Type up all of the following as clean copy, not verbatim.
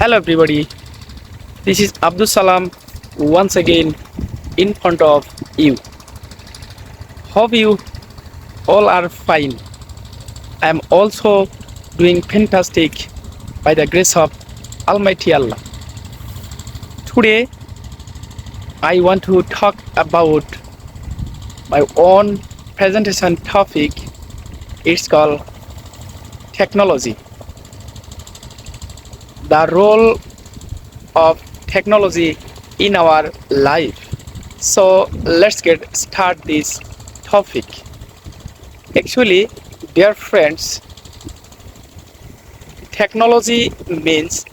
Hello everybody, this is Abdul Salam once again in front of you. Hope you all are fine. I am also doing fantastic by the grace of Almighty Allah. Today I want to talk about my own presentation topic. It's called technology. The role of technology in our life. So let's get start this topic. Actually, dear friends, technology means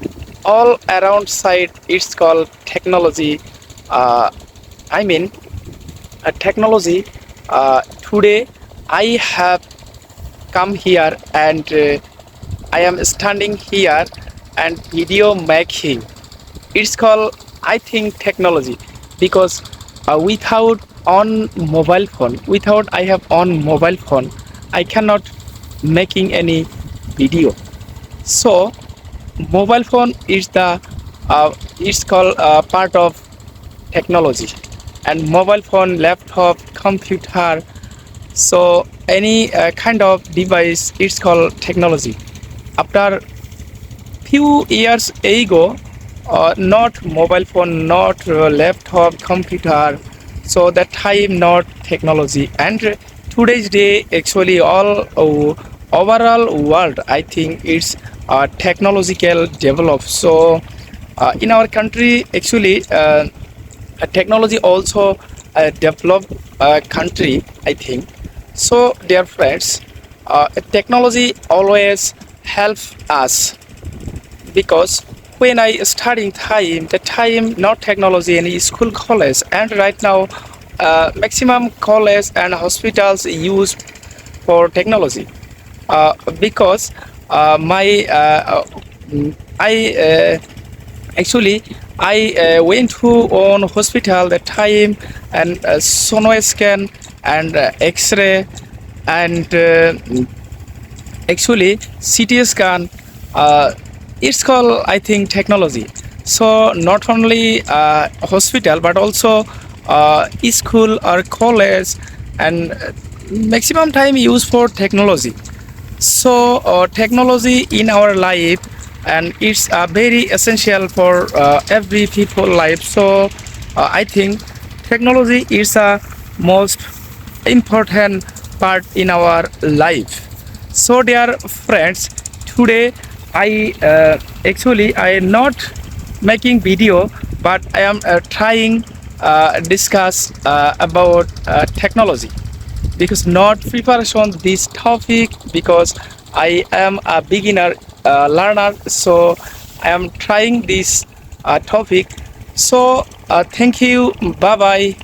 all around side. It's called technology. I mean, technology. Today, I have come here and I am standing here and video making. It's called, I think, technology because without on mobile phone, without I have on mobile phone, I cannot making any video. So mobile phone is the it's called part of technology, and mobile phone, laptop, computer. So any kind of device, it's called technology. After few years ago, not mobile phone, not laptop, computer, so that time not technology. And today's day, actually all overall world, I think it's technological developed. So in our country, actually technology also developed country, I think. So dear friends, technology always helps us, because when I studying time, the time not technology in school, college, and right now maximum college and hospitals use for technology, because my I actually I went to on hospital that time, and sono scan and X-ray and actually CT scan. It's called, I think, technology. So not only hospital but also school or college, and maximum time used for technology. So technology in our life, and it's very essential for every people life. So I think technology is a most important part in our life. So dear friends, today I actually I am not making video, but I am trying discuss about technology, because not preparation this topic, because I am a beginner learner. So I am trying this topic. So thank you. Bye bye.